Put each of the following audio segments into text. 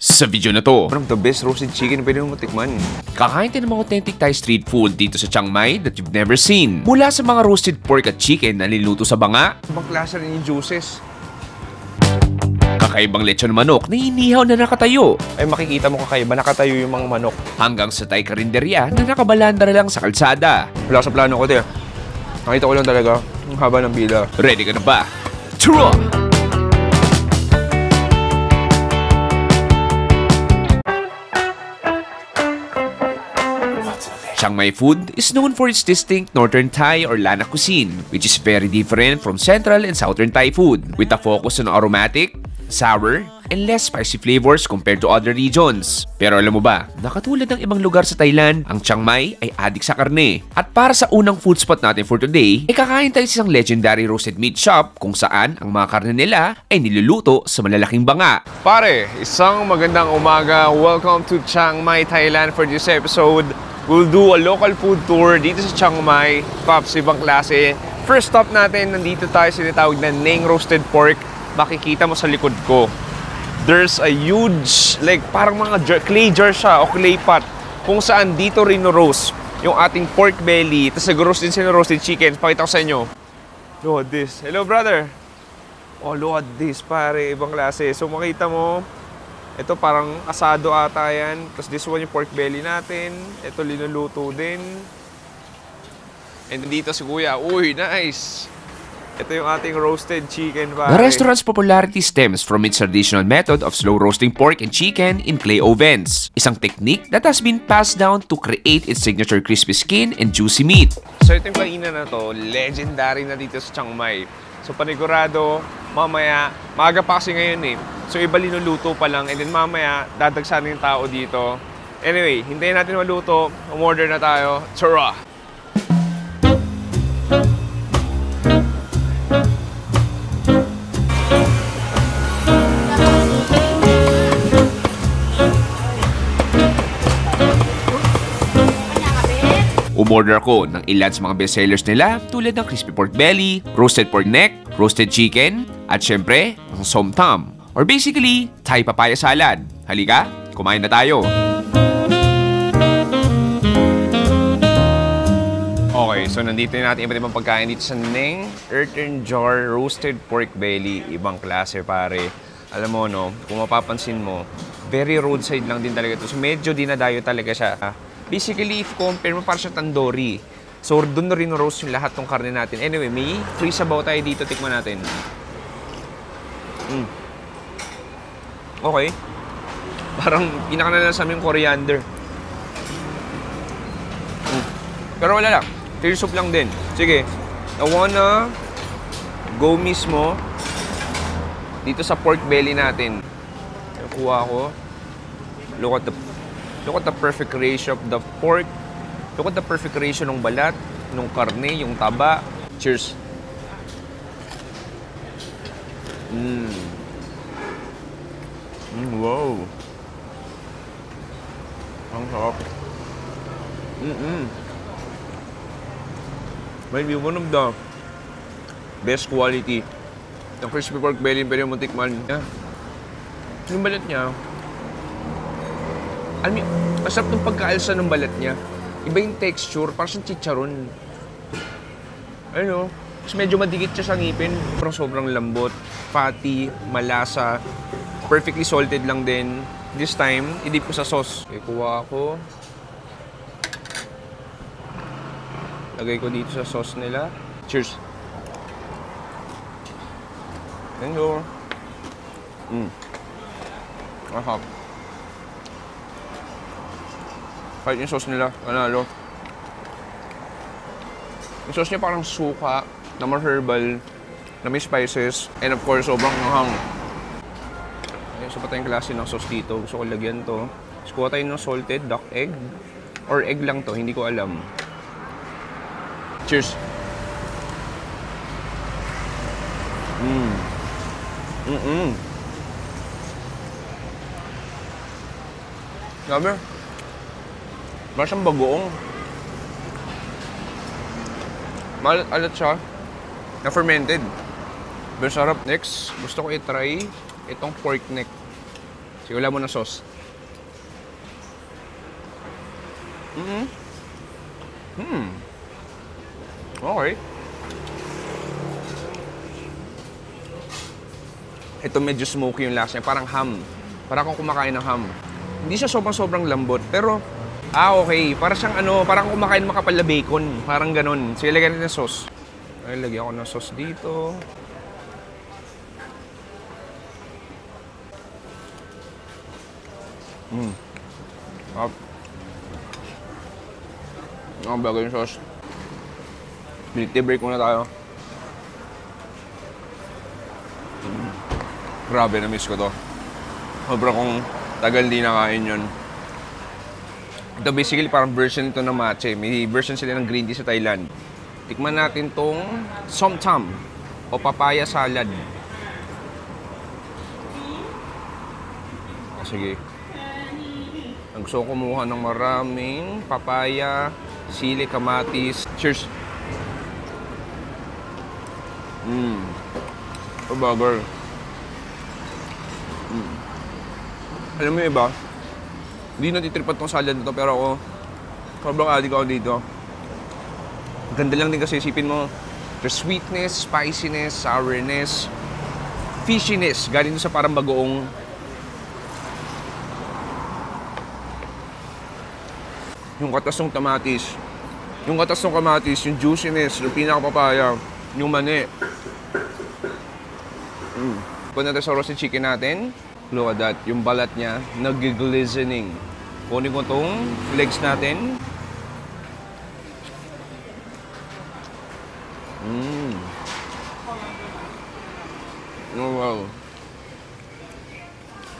Sa video na to, One of the best roasted chicken na pwede mo matikman. kakain tayo ng mga authentic Thai street food dito sa Chiang Mai that you've never seen. Mula sa mga roasted pork at chicken na niluto sa banga, Ibang klase rin yung juices. kakaibang lechon manok na inihaw na nakatayo, Ay makikita mo kakaiba, nakatayo yung mga manok. hanggang sa Thai karinderya na nakabalanda lang sa kalsada. Wala sa plano ko, te. Nakita ko lang talaga ang haba ng pila. Ready ka na ba? Tara! Chiang Mai food is known for its distinct Northern Thai or Lanna cuisine, which is very different from Central and Southern Thai food, with a focus on aromatic, sour, and less spicy flavors compared to other regions. Pero alam mo ba, nakatulad ng ibang lugar sa Thailand, ang Chiang Mai ay adik sa karne. At para sa unang food spot natin for today, ay kakain tayo sa isang legendary roasted meat shop kung saan ang mga karne nila ay niluluto sa malalaking banga. Pare, isang magandang umaga. Welcome to Chiang Mai, Thailand for this episode. We'll do a local food tour dito sa Chiang Mai. Pops, ibang klase. First stop natin, nandito tayo sa tinatawag na Neng Roasted Pork. Makikita mo sa likod ko. There's a huge, like parang mga clay jar siya o clay pot kung saan dito rin roast yung ating pork belly. Tapos nag-roast din sila roasted chicken. Pakita ko sa inyo. Look at this. Hello, brother. Oh, look at this, pare. Ibang klase. So, makita mo, ito parang asado ata yan. Tapos this one yung pork belly natin. Ito linuluto din. And dito si Kuya. Uy, nice! Ito yung ating roasted chicken, pare. The restaurant's popularity stems from its traditional method of slow roasting pork and chicken in clay ovens, isang technique that has been passed down to create its signature crispy skin and juicy meat. So ito yung kainan na to, legendary na dito sa Chiang Mai. So panigurado, mamaya, maaga pa kasi ngayon eh. So iba linuluto pa lang and then mamaya, dadagsan yung tao dito. Anyway, hintayin natin maluto, umorder na tayo. Tara! Umorder ako ng ilan sa mga bestsellers nila tulad ng crispy pork belly, roasted pork neck, roasted chicken, at syempre, ang som tam, or basically, Thai papaya salad. Halika, kumain na tayo! Okay, so nandito na natin iba't ibang pagkain dito sa Neng Earthen Jar Roasted Pork Belly. Ibang klase, pare. Alam mo, no, kung mapapansin mo, very roadside lang din talaga ito. So medyo dinadayo talaga siya. Basically, if compare mo, parang siya tandoori. So, doon na rin roast yung lahat ng karne natin. Anyway, may free sabaw tayo dito. Tikman natin. Okay. Parang pinaka-nalasam yung coriander. Pero wala lang. Clear soup lang din. Sige. I wanna go mismo dito sa pork belly natin. Kuha ko. Look at the perfect ratio of the pork. Look at the perfect ratio ng balat, ng karne, yung taba. Cheers. Wow. Ang sarap. Maybe one of the best quality ng crispy pork belly pero yung tikman. Yung balat niya, alam mo, masarap ng pagkaalsa ng balat niya. Iba yung texture, parang siyang chicharon. Ano? Tapos medyo madikit siya sa ngipin. Parang sobrang lambot, fatty, malasa, perfectly salted lang din. This time, idip ko sa sauce. Okay, kuha ko. Lagay ko dito sa sauce nila. Cheers! Thank you. Ahap. Kahit yung sauce nila, panalo. Yung sauce niya parang suka, na more herbal, na may spices, and of course, sobrang hanghang. Ayun, so pa tayong klase ng sauce dito. Gusto ko lagyan to. Tapos kuha tayo ng salted duck egg. Or egg lang to, hindi ko alam. Cheers! Grabe. Parang siyang bagoong. Maalat siya. Na fermented. Pero sarap. Next, gusto ko i-try itong pork neck. Sige, wala mo na sauce. Okay. Ito medyo smoky yung lasa niya. Parang ham. Parang kung kumakain ng ham. Hindi siya sobrang lambot. Pero, okay. Parang siyang parang kumakain makapal na bacon. Parang ganun. Sige, lagyan natin ng sauce. Ay, lagyan ko ng sauce dito. Ang bagay yung sauce. Milk break muna tayo. Grabe, na-miss ko to. Sobrang kung tagal di nakain yun. Ito basically parang version ito ng matcha. May version sila ng green tea sa Thailand. Tikman natin tong somtam o papaya salad. Sige. Ang gusto ko kumuha ng maraming papaya, sili, kamatis. Cheers! Ito burger. Alam mo yung iba, hindi natitripan tong salad na to, pero ako, sobrang addict ako dito. Ganda lang din kasi isipin mo, there's sweetness, spiciness, sourness, fishiness, galing sa parang bagoong. Yung katas ng kamatis, yung juiciness, yung pinakapapaya, yung mani. Punta natin sa roasted chicken natin. Look at that, yung balat niya, nag-glistening. Kunin ko tong legs natin. Oh, wow.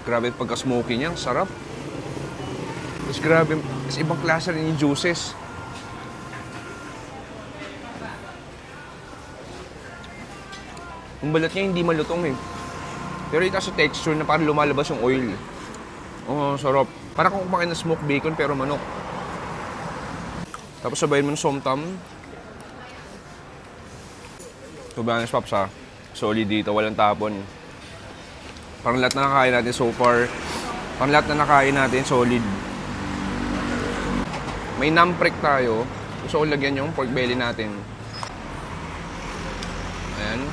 Grabe pagka-smoky niya, sarap. Mas grabe, mas ibang klase rin yung juices. Yung balat niya hindi malutong eh. Pero ito sa texture na parang lumalabas yung oil. Oh, sarap. Parang kung kumakain ng smoked bacon pero manok. Tapos sabayin mo ng somtam. To be honest, Pops ha. Solid dito, walang tapon. Parang lahat na nakain natin so far. Parang lahat na nakain natin, solid. May namprek tayo. Gusto ko lagyan yung pork belly natin. Ayan.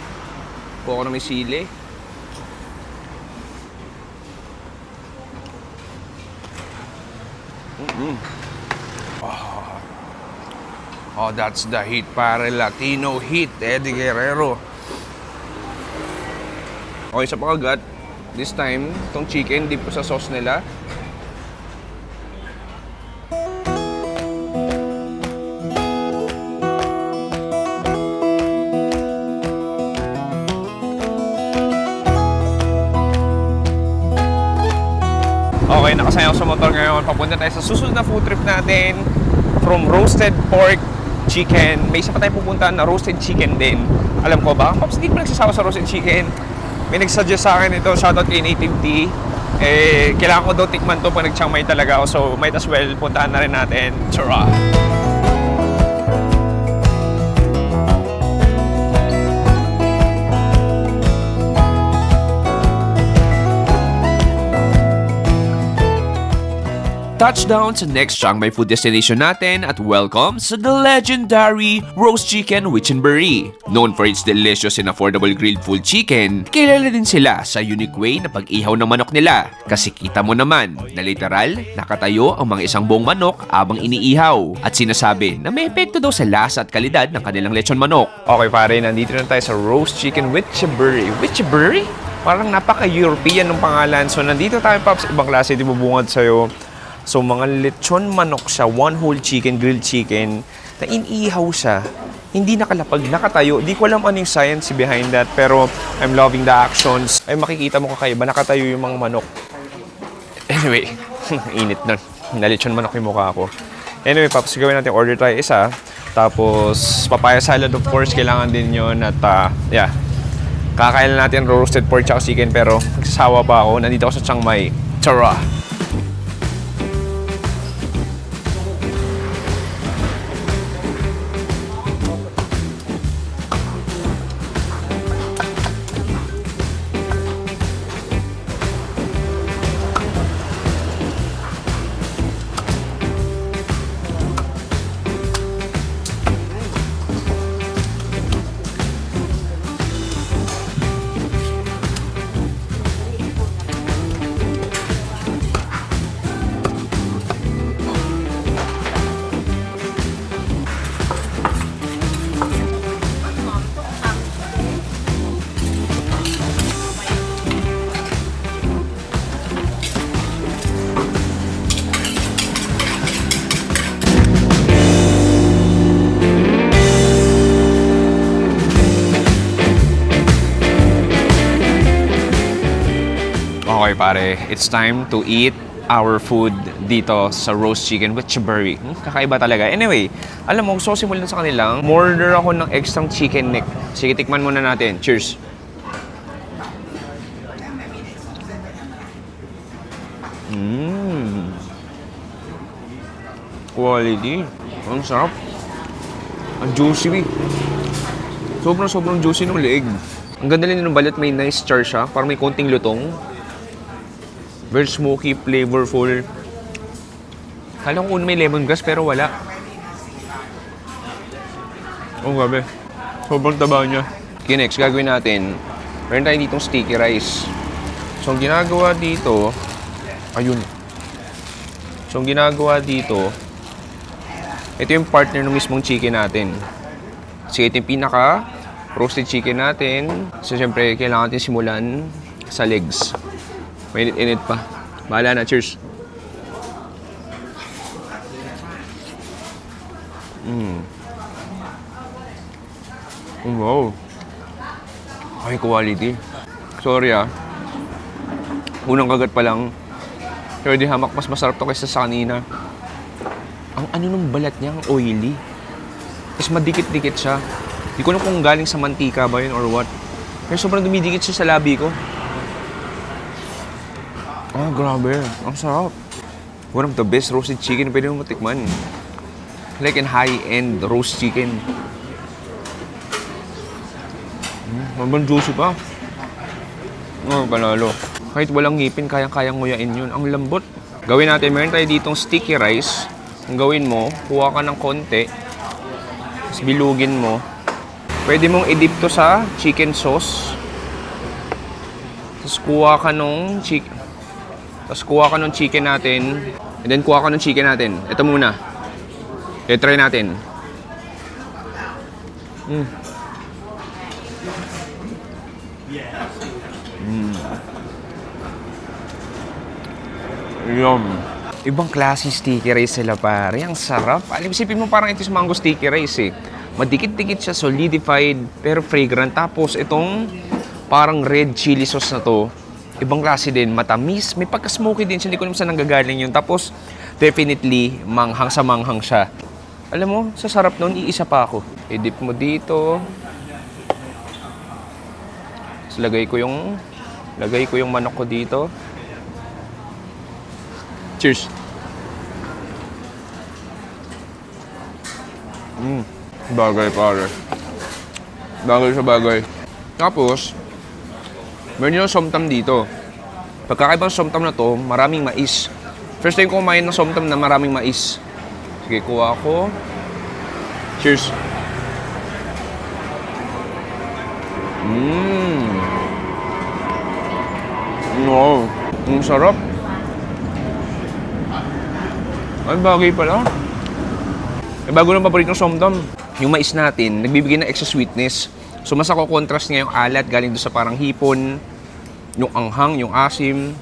Kuha ko na may sili. Oh, that's the heat, pare. Latino heat, Eddie Guerrero. Okay, sa pakagat, this time, itong chicken, dip ko sa sauce nila. Okay, nakasaya ako sa motor ngayon. Papunta tayo sa susunod na food trip natin. From roasted pork, chicken. May isa pa tayong pupuntahan na roasted chicken din. Alam ko ba? Pops, hindi pa nagsasawa sa roasted chicken. May nagsuggest sa akin ito. Shoutout kay Native Tea. Kailangan ko daw tikman to pag nag-Chiang Mai talaga ako. So, might as well puntahan na rin natin. Tara! Touchdown sa next Chiang Mai food destination natin at welcome sa the legendary Roast Chicken Wichenbury. Known for its delicious and affordable grilled full chicken, kilala din sila sa unique way na pag-ihaw ng manok nila. Kasi kita mo naman na literal, nakatayo ang mga isang buong manok abang iniihaw at sinasabi na may epekto daw sa lasa at kalidad ng kanilang lechon manok. Okay pare, nandito na tayo sa Roast Chicken Wichenbury. Wichenbury? Parang napaka-European ng pangalan. So nandito tayo, Pops, ibang klase, di bubungad sa'yo. So, mga lechon manok siya, one whole chicken, grilled chicken, na iniihaw siya, hindi nakalapag, nakatayo. Di ko alam ano yung science behind that, pero I'm loving the actions. Ay, makikita mo kakaiba, nakatayo yung mga manok. Anyway, init nun. Nalechon manok yung mukha ko. Anyway, Pops, gawin natin order tayo isa. Tapos, papaya salad, of course, kailangan din yun. At, yeah, kakain natin roasted pork tsaka chicken, pero nagsasawa pa ako. Nandito ako sa Chiang Mai. Tara! Okay pare, it's time to eat our food dito sa roast chicken with chaburri. Kakaiba talaga. Anyway, alam mo, gusto ko simulan sa kanilang. Order ako ng extra chicken neck. Sige, tikman muna natin. Cheers! Quality. Ang sarap. Ang juicy. Sobrang juicy ng leeg. Ang ganda rin ng balat, may nice char siya. Parang may konting lutong. Very smoky, flavorful. Kala ko may lemongrass pero wala. Oh, grabe. Sobrang taba niya. Okay, next gagawin natin. Meron tayo ditong sticky rice. So, ang ginagawa dito, ayun. So, ang ginagawa dito, ito yung partner ng mismong chicken natin. So, ito yung pinaka-roasted chicken natin. So, syempre, kailangan natin simulan sa legs. Mainit-init pa. Bahala na. Cheers! Wow! Ay, quality. Sorry unang kagat pa lang. Pero di hamak, mas masarap to kaysa sa kanina. Ang ano nung balat niya, ang oily. Tapos madikit-dikit siya. Di ko alam kung galing sa mantika ba yun or what. Pero sobrang dumidikit siya sa labi ko. Ah, grabe. Ang sarap. One of the best roasted chicken na pwede mo matikman. Like an high-end roast chicken. Mabang juicy pa. Oh, panalo. Kahit walang ngipin, kayang-kayang nguyain yun. Ang lambot. Gawin natin, meron tayo ditong sticky rice. Ang gawin mo, kuha ka ng konti. Tapos bilugin mo. Pwede mong i-dip to sa chicken sauce. Tapos kuha ka nung chicken natin. And then kuha ka nung chicken natin. Ito muna. I-try natin. Yum. Ibang klase sticky rice sila pare. Ang sarap. Alam, isipin mo parang ito sa mango sticky rice eh. Madikit-dikit siya, solidified, pero fragrant. Tapos itong parang red chili sauce na to, ibang klase din, matamis. May pagka-smoky din siya, hindi ko naman saan nanggagaling yun. Tapos definitely, manghang sa manghang siya. Alam mo, sa sarap nun, iisa pa ako. I-dip mo dito. Tapos lagay ko yung manok ko dito. Cheers! Bagay pare. Bagay sa bagay. Tapos, meron yung somtam dito. Pagkakaibang somtam na to, maraming mais. First time ko kumain ng somtam na maraming mais. Sige, kuha ko. Cheers! Wow! Ang sarap! Ay, bagay pala. Eh, bago ng paborito ng somdam, yung mais natin, nagbibigay ng extra sweetness. So, mas ako contrast nga yung alat galing doon sa parang hipon, yung anghang, yung asim.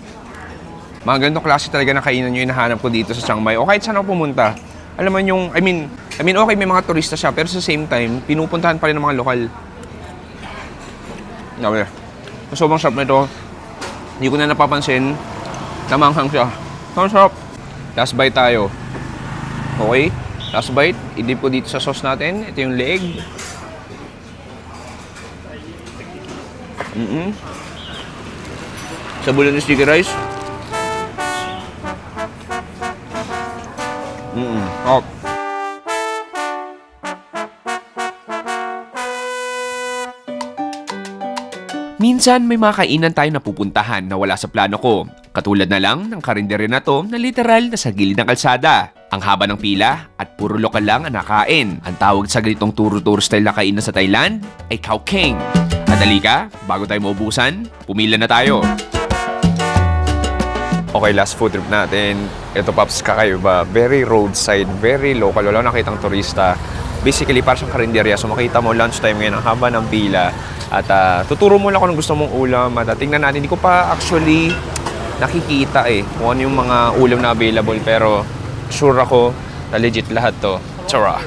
Mga ganitong klase talaga na kainan yung hinahanap ko dito sa Chiang Mai. O kahit saan ako pumunta. Alam mo yung, I mean, okay, may mga turista siya, pero sa same time, pinupuntahan pa rin ng mga lokal. Grabe. Sobrang sarap na ito. Hindi ko na napapansin na manghang siya. Sobrang sarap. Last bite tayo. Okay? Last bite. I-dip ko dito sa sauce natin. Ito yung leg. Sabulan ng sticky rice. Oh. Minsan may mga kainan tayo na pupuntahan na wala sa plano ko. Katulad na lang ng karinderya na to na literal na sa gilid ng kalsada. Ang haba ng pila at puro lokal lang ang nakain. Ang tawag sa ganitong turo-turo style na kainan sa Thailand ay Khao Keng. At halika, bago tayo maubusan, pumila na tayo. Okay, last food trip natin. Ito, Paps, kakaiba. Very roadside, very local. Wala nakitang turista. Basically, parang siyang karinderya. So makita mo, lunchtime ngayon, ang haba ng pila. At tuturo mo lang kung gusto mong ulam. At tingnan natin, hindi ko pa actually nakikita kung ano yung mga ulam na available. Pero sure ako na legit lahat to. Tara!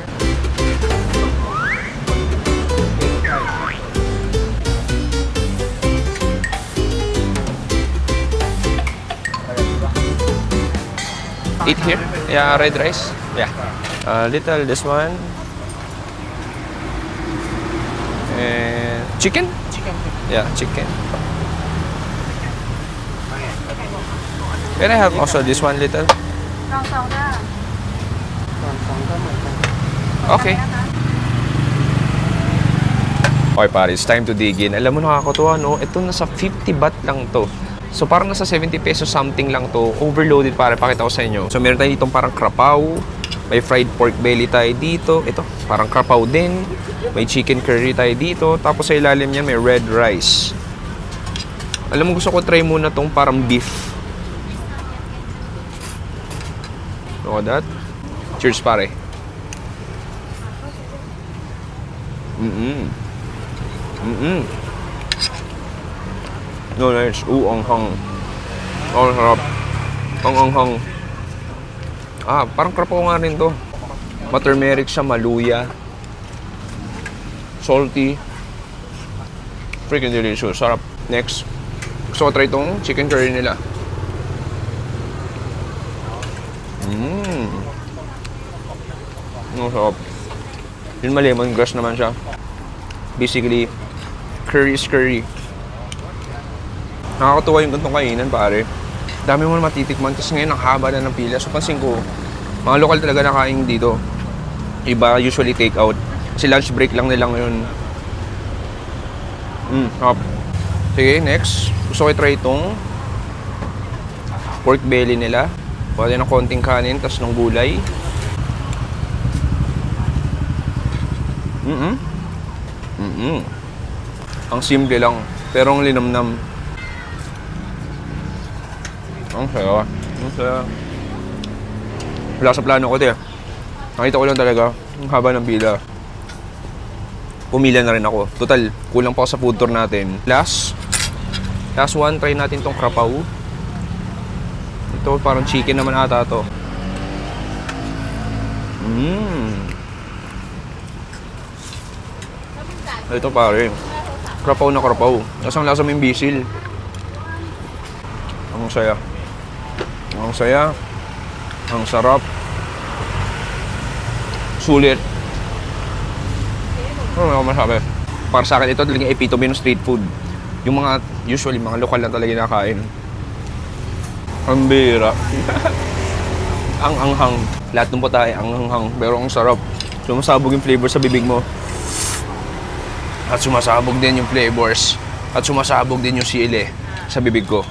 Eat here? Yeah, red rice? Yeah. Little this one. And chicken? Chicken. Yeah, chicken. Can I have also this one little? Okay. Okay pare, it's time to dig in. Alam mo nakakatuwa no? Ito nasa 50 baht lang to. So parang nasa 70 pesos something lang to. Overloaded pare, pakita ko sa inyo. So meron tayo ditong parang krapaw. May fried pork belly tayo dito. Ito, parang krapaw din. May chicken curry tayo dito. Tapos sa ilalim niya may red rice. Alam mo gusto ko try muna tong parang beef. Look at that. Cheers pare. No, nice. Ang hang. Ang sarap. Ang hang. Parang krapaw nga rin to. Turmeric siya, maluya. Salty. Freaking delicious. Sarap. Next. Gusto ko try itong chicken curry nila. Ang sarap. Yun lemongrass naman siya. Basically, curry is curry. Nakakatuwa yung gantong kainan, pare. Dami mo na matitikman kasi ngayon ang haba na ng pila. So, pansin ko, mga lokal talaga nakain dito. Iba usually take out. Kasi lunch break lang nila ngayon. Hop. Sige, next. Gusto ko i-try itong pork belly nila. Pwede ng konting kanin, tas ng gulay. Ang simple lang, pero ang linamnam. Ang saya. Ang saya. Wala sa plano ko, te. Nakita ko lang talaga, ang haba ng pila. Pumila na rin ako. Total, kulang pa ako sa food tour natin. Last one, try natin tong krapaw. Ito, parang chicken naman ata to. Ito pare, krapaw na krapaw. Tapos ang lasa mo yung bisil. Ang saya. Ang saya. Ang sarap. Sulit. Ano ako masabi? Para sa akin, ito talagang epitome ng street food. Yung mga, usually, mga lokal lang talaga nakain. Ang bira. Ang anghang. Lahat ng putahe, ang anghang. Pero ang sarap. Sumasabog yung flavor sa bibig mo. At sumasabog din yung flavors. At sumasabog din yung sili sa bibig ko.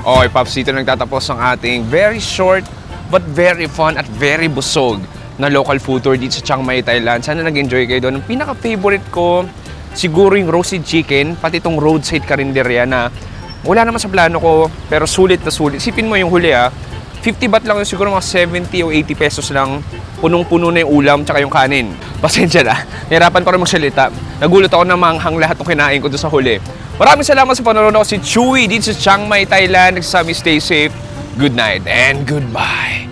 Okay, Pops, dito nagtatapos ang ating very short but very fun at very busog na local food tour dito sa Chiang Mai, Thailand. Sana nag-enjoy kayo doon. Ang pinaka-favorite ko, siguro yung roasted chicken, pati itong roadside karinderya na wala naman sa plano ko, pero sulit na sulit. Isipin mo yung huli 50 baht lang yun, siguro mga 70 o 80 pesos lang. Punong-puno na yung ulam tsaka yung kanin. Pasensya na, nahirapan pa rin magsalita. Nagulat ako na manghang lahat ng kinain ko doon sa huli. Maraming salamat sa panonood ako si Chewy dito sa Chiang Mai, Thailand. Nagsasabi, stay safe, good night, and goodbye.